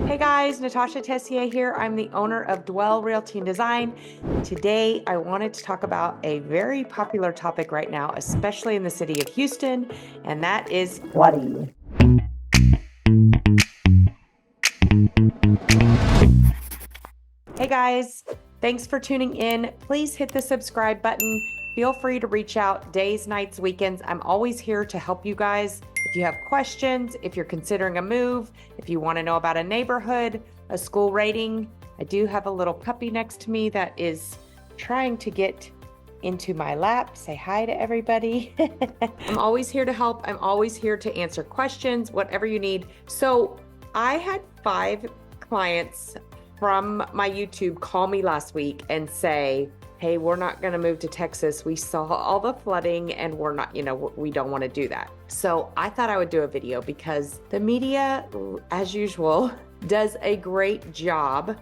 Hey guys, Natasha Tessier here. I'm the owner of Dwell Realty and Design. Today, I wanted to talk about a very popular topic right now, especially in the city of Houston, and that is flooding. Hey guys, thanks for tuning in. Please hit the subscribe button. Feel free to reach out days, nights, weekends. I'm always here to help you guys. If you have questions, if you're considering a move, if you want to know about a neighborhood, a school rating. I do have a little puppy next to me that is trying to get into my lap. Say hi to everybody. I'm always here to help. I'm always here to answer questions, whatever you need. So I had 5 clients from my YouTube call me last week and say, hey, we're not going to move to Texas. We saw all the flooding and we're not, we don't want to do that. So I thought I would do a video because the media, as usual, does a great job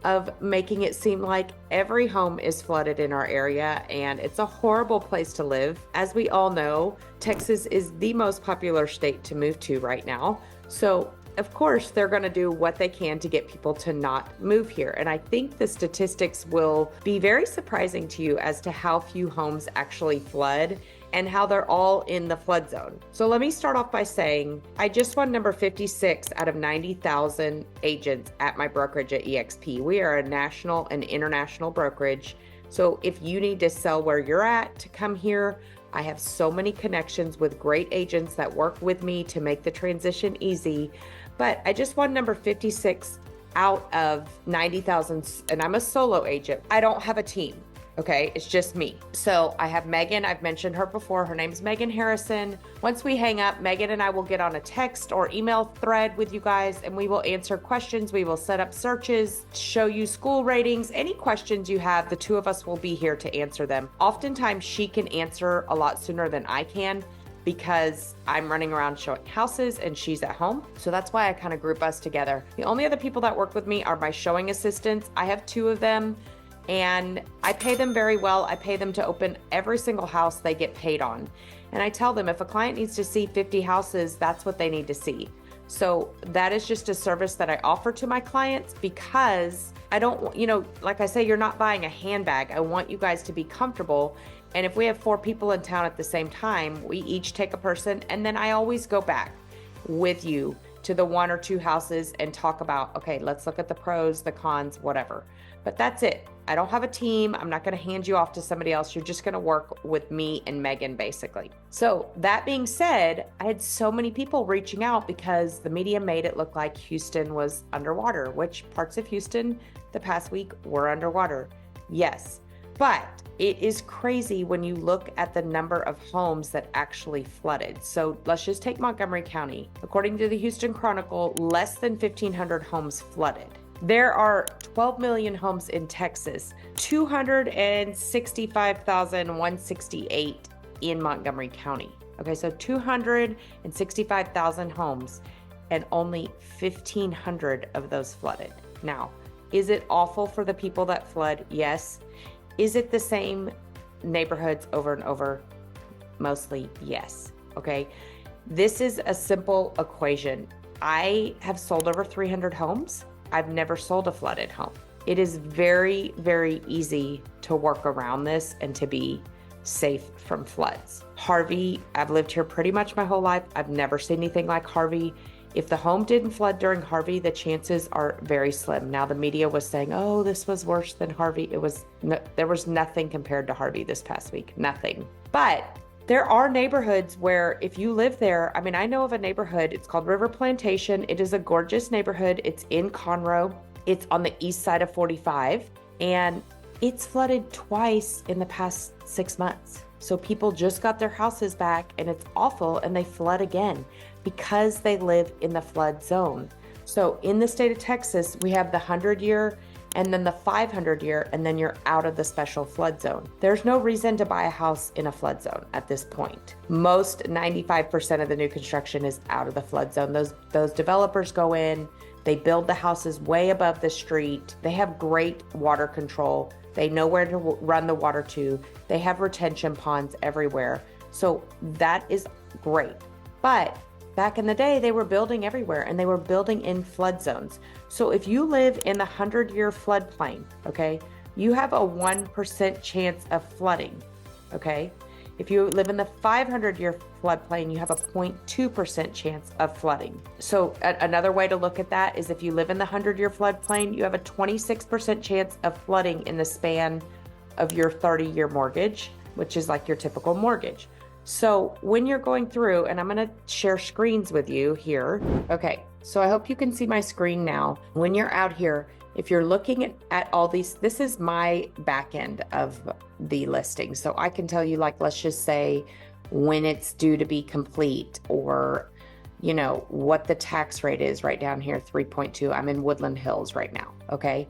of making it seem like every home is flooded in our area and it's a horrible place to live. As we all know, Texas is the most popular state to move to right now. So of course, they're going to do what they can to get people to not move here. And I think the statistics will be very surprising to you as to how few homes actually flood and how they're all in the flood zone. So let me start off by saying, I just won number 56 out of 90,000 agents at my brokerage at eXp. We are a national and international brokerage. So if you need to sell where you're at to come here, I have so many connections with great agents that work with me to make the transition easy. But I just won number 56 out of 90,000, and I'm a solo agent. I don't have a team, okay? It's just me. So I have Megan. I've mentioned her before. Her name's Megan Harrison. Once we hang up, Megan and I will get on a text or email thread with you guys, and we will answer questions. We will set up searches, show you school ratings. Any questions you have, the two of us will be here to answer them. Oftentimes, she can answer a lot sooner than I can, because I'm running around showing houses and she's at home. So that's why I kind of group us together. The only other people that work with me are my showing assistants. I have 2 of them and I pay them very well. I pay them to open every single house they get paid on. And I tell them if a client needs to see 50 houses, that's what they need to see. So that is just a service that I offer to my clients because I don't, like I say, you're not buying a handbag. I want you guys to be comfortable. And if we have 4 people in town at the same time, we each take a person, and then I always go back with you to the 1 or 2 houses and talk about, okay, let's look at the pros, the cons, whatever. But that's it. I don't have a team. I'm not going to hand you off to somebody else. You're just going to work with me and Megan, basically. So that being said, I had so many people reaching out because the media made it look like Houston was underwater, which parts of Houston the past week were underwater. Yes, but it is crazy when you look at the number of homes that actually flooded. So let's just take Montgomery County. According to the Houston Chronicle, less than 1,500 homes flooded. There are 12 million homes in Texas, 265,168 in Montgomery County. Okay, so 265,000 homes and only 1,500 of those flooded. Now, is it awful for the people that flood? Yes. Is it the same neighborhoods over and over? Mostly, yes. Okay. This is a simple equation. I have sold over 300 homes. I've never sold a flooded home. It is very, very easy to work around this and to be safe from floods. Harvey, I've lived here pretty much my whole life. I've never seen anything like Harvey. If the home didn't flood during Harvey, the chances are very slim. Now the media was saying, oh, this was worse than Harvey. There was nothing compared to Harvey this past week, nothing. But there are neighborhoods where if you live there, I know of a neighborhood, it's called River Plantation. It is a gorgeous neighborhood. It's in Conroe. It's on the east side of 45 and it's flooded twice in the past 6 months. So people just got their houses back and it's awful and they flood again because they live in the flood zone. So in the state of Texas, we have the 100-year and then the 500-year, and then you're out of the special flood zone. There's no reason to buy a house in a flood zone at this point. Most 95% of the new construction is out of the flood zone. Those developers go in, they build the houses way above the street. They have great water control. They know where to run the water to. They have retention ponds everywhere. So that is great. But back in the day, they were building everywhere and they were building in flood zones. So if you live in the 100-year floodplain, okay, you have a 1% chance of flooding, okay? If you live in the 500-year floodplain, you have a 0.2% chance of flooding. So another way to look at that is if you live in the 100-year floodplain, you have a 26% chance of flooding in the span of your 30-year mortgage, which is like your typical mortgage. So when you're going through, and I'm going to share screens with you here. Okay, so I hope you can see my screen now. When you're out here, if you're looking at all these, this is my back end of the listing. So I can tell you, like, let's just say when it's due to be complete, or, you know, what the tax rate is right down here, 3.2. I'm in Woodland Hills right now. Okay.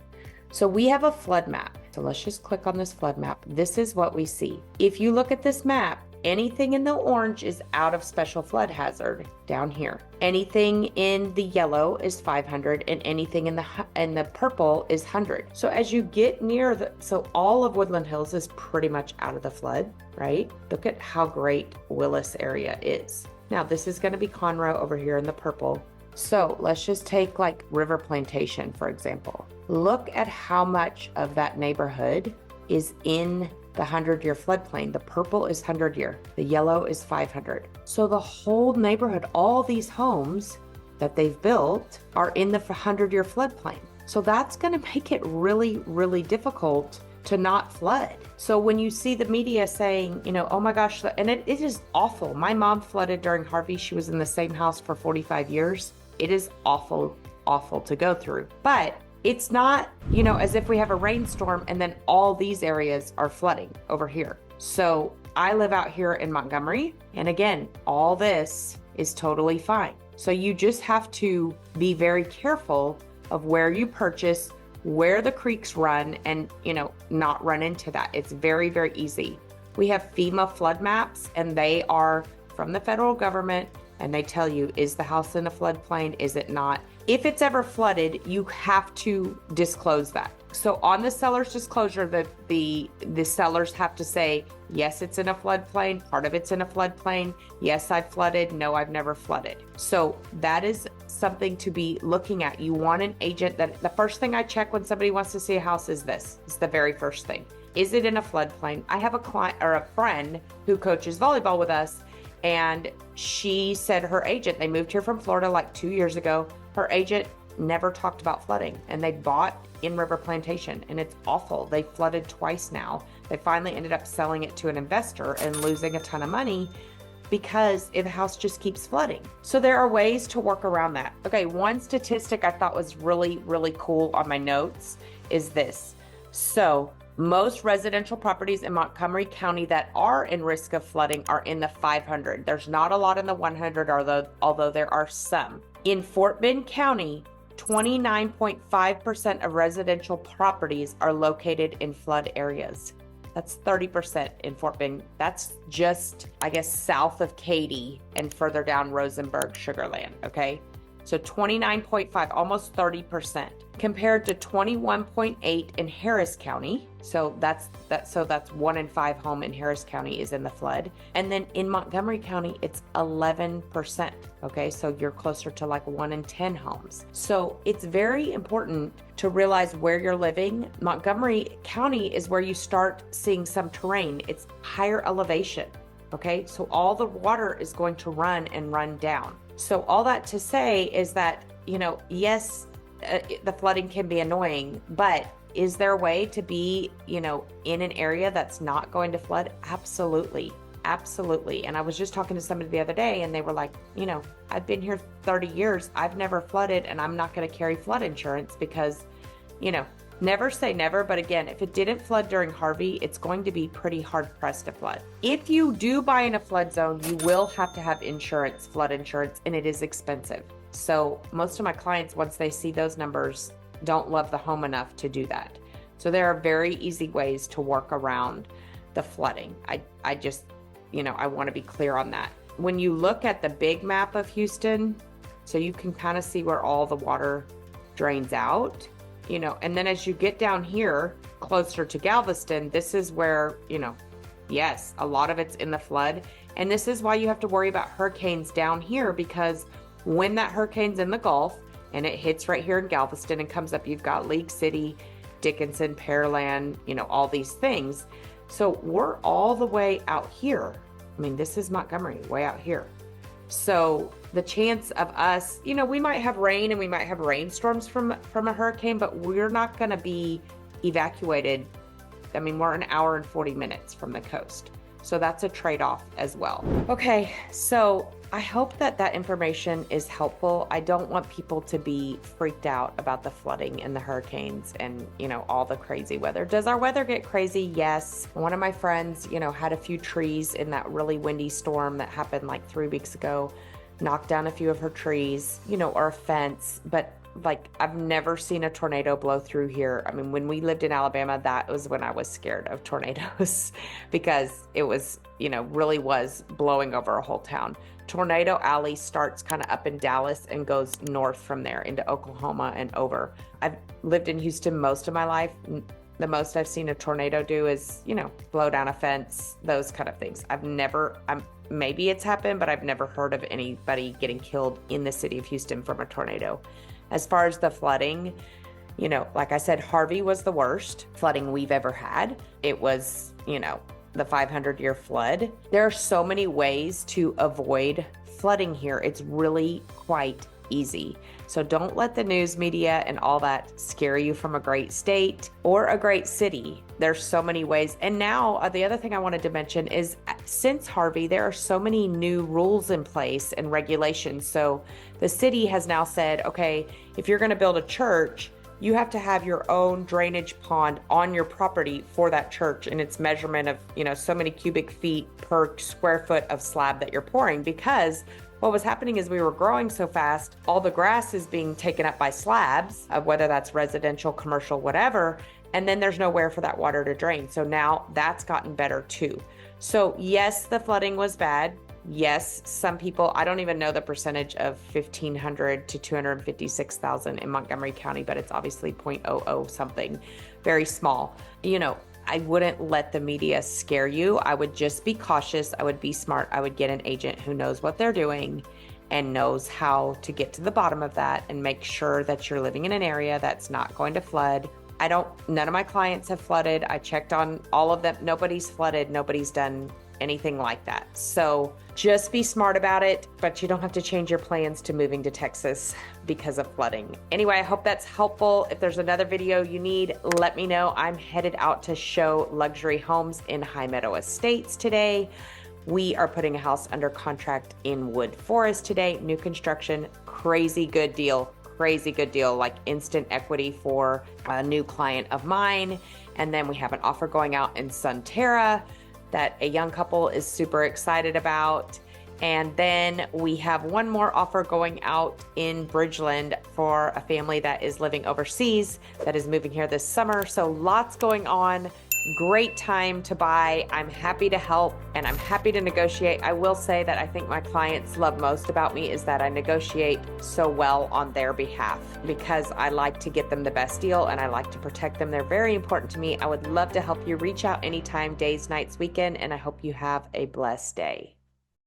So we have a flood map. So let's just click on this flood map. This is what we see. If you look at this map, anything in the orange is out of special flood hazard down here. Anything in the yellow is 500, and anything in the purple is 100. So as you get near so all of Woodland Hills is pretty much out of the flood, right? Look at how great Willis area is. Now this is going to be Conroe over here in the purple. So let's just take like River Plantation, for example. Look at how much of that neighborhood is in the 100-year floodplain. The purple is 100-year, the yellow is 500. So the whole neighborhood, all these homes that they've built are in the 100-year floodplain. So that's going to make it really, really difficult to not flood. So when you see the media saying, you know, oh my gosh, and it is awful. My mom flooded during Harvey. She was in the same house for 45 years. It is awful, awful to go through. But it's not, you know, as if we have a rainstorm and then all these areas are flooding over here. So I live out here in Montgomery. And again, all this is totally fine. So you just have to be very careful of where you purchase, where the creeks run, and, you know, not run into that. It's very, very easy. We have FEMA flood maps, and they are from the federal government, and they tell you, is the house in a floodplain? Is it not? If it's ever flooded, you have to disclose that. So on the seller's disclosure, the sellers have to say, yes, it's in a floodplain. Part of it's in a floodplain. Yes, I've flooded. No, I've never flooded. So that is something to be looking at. You want an agent that the first thing I check when somebody wants to see a house is this. It's the very first thing. Is it in a floodplain? I have a client or a friend who coaches volleyball with us, and she said her agent, they moved here from Florida like 2 years ago. Her agent never talked about flooding, and they bought in River Plantation, and it's awful. They flooded twice now. They finally ended up selling it to an investor and losing a ton of money because the house just keeps flooding. So there are ways to work around that. Okay, one statistic I thought was really, really cool on my notes is this. So most residential properties in Montgomery County that are in risk of flooding are in the 500. There's not a lot in the 100, although there are some. In Fort Bend County, 29.5% of residential properties are located in flood areas. That's 30% in Fort Bend. That's just, I guess, south of Katy and further down Rosenberg, Sugar Land, okay? So 29.5, almost 30%, compared to 21.8 in Harris County. So that's 1 in 5 home in Harris County is in the flood. And then in Montgomery County, it's 11%. Okay, so you're closer to like 1 in 10 homes. So it's very important to realize where you're living. Montgomery County is where you start seeing some terrain. It's higher elevation. Okay, so all the water is going to run down. So all that to say is that, you know, yes, the flooding can be annoying, but is there a way to be, you know, in an area that's not going to flood? Absolutely. Absolutely. And I was just talking to somebody the other day, and they were like, you know, I've been here 30 years. I've never flooded, and I'm not going to carry flood insurance because, you know, never say never. But again, if it didn't flood during Harvey, it's going to be pretty hard pressed to flood. If you do buy in a flood zone, you will have to have insurance, flood insurance, and it is expensive. So most of my clients, once they see those numbers, don't love the home enough to do that. So there are very easy ways to work around the flooding. I just, you know, I want to be clear on that. When you look at the big map of Houston, so you can kind of see where all the water drains out, you know, and then as you get down here closer to Galveston, this is where, you know, yes, a lot of it's in the flood. And this is why you have to worry about hurricanes down here, because when that hurricane's in the Gulf and it hits right here in Galveston and comes up, you've got League City, Dickinson, Pearland, all these things. So we're all the way out here. I mean, this is Montgomery, way out here. So the chance of us, we might have rain and we might have rainstorms from a hurricane, but we're not going to be evacuated. I mean, we're an hour and 40 minutes from the coast. So that's a trade-off as well. Okay, so I hope that information is helpful. I don't want people to be freaked out about the flooding and the hurricanes and, all the crazy weather. Does our weather get crazy? Yes. One of my friends, had a few trees in that really windy storm that happened like 3 weeks ago, knocked down a few of her trees, or a fence, but I've never seen a tornado blow through here. I mean, when we lived in Alabama, that was when I was scared of tornadoes because it was, really was blowing over a whole town. Tornado Alley starts kind of up in Dallas and goes north from there into Oklahoma and over. I've lived in Houston most of my life. The most I've seen a tornado do is, blow down a fence, those kind of things. Maybe it's happened, but I've never heard of anybody getting killed in the city of Houston from a tornado. As far as the flooding, like I said, Harvey was the worst flooding we've ever had. It was, the 500-year flood. There are so many ways to avoid flooding here. It's really quite easy. So don't let the news media and all that scare you from a great state or a great city. There's so many ways. And now the other thing I wanted to mention is since Harvey, there are so many new rules in place and regulations. So the city has now said, okay, if you're going to build a church, you have to have your own drainage pond on your property for that church, and its measurement of, so many cubic feet per square foot of slab that you're pouring, because what was happening is we were growing so fast, all the grass is being taken up by slabs, whether that's residential, commercial, whatever, and then there's nowhere for that water to drain. So now that's gotten better too. So yes, the flooding was bad. Yes, some people, I don't even know the percentage of 1,500 to 256,000 in Montgomery County, but it's obviously 0.00 something, very small. I wouldn't let the media scare you. I would just be cautious. I would be smart. I would get an agent who knows what they're doing and knows how to get to the bottom of that and make sure that you're living in an area that's not going to flood. None of my clients have flooded. I checked on all of them. Nobody's flooded. Nobody's done anything like that. So just be smart about it, but you don't have to change your plans to moving to Texas because of flooding. Anyway, I hope that's helpful. If there's another video you need, let me know. I'm headed out to show luxury homes in High Meadow Estates today. We are putting a house under contract in Wood Forest today. New construction, crazy good deal, like instant equity for a new client of mine. And then we have an offer going out in Sunterra that a young couple is super excited about. And then we have one more offer going out in Bridgeland for a family that is living overseas that is moving here this summer. So lots going on. Great time to buy. I'm happy to help and I'm happy to negotiate. I will say that I think my clients love most about me is that I negotiate so well on their behalf because I like to get them the best deal and I like to protect them. They're very important to me. I would love to help you. Reach out anytime, days, nights, weekend, and I hope you have a blessed day.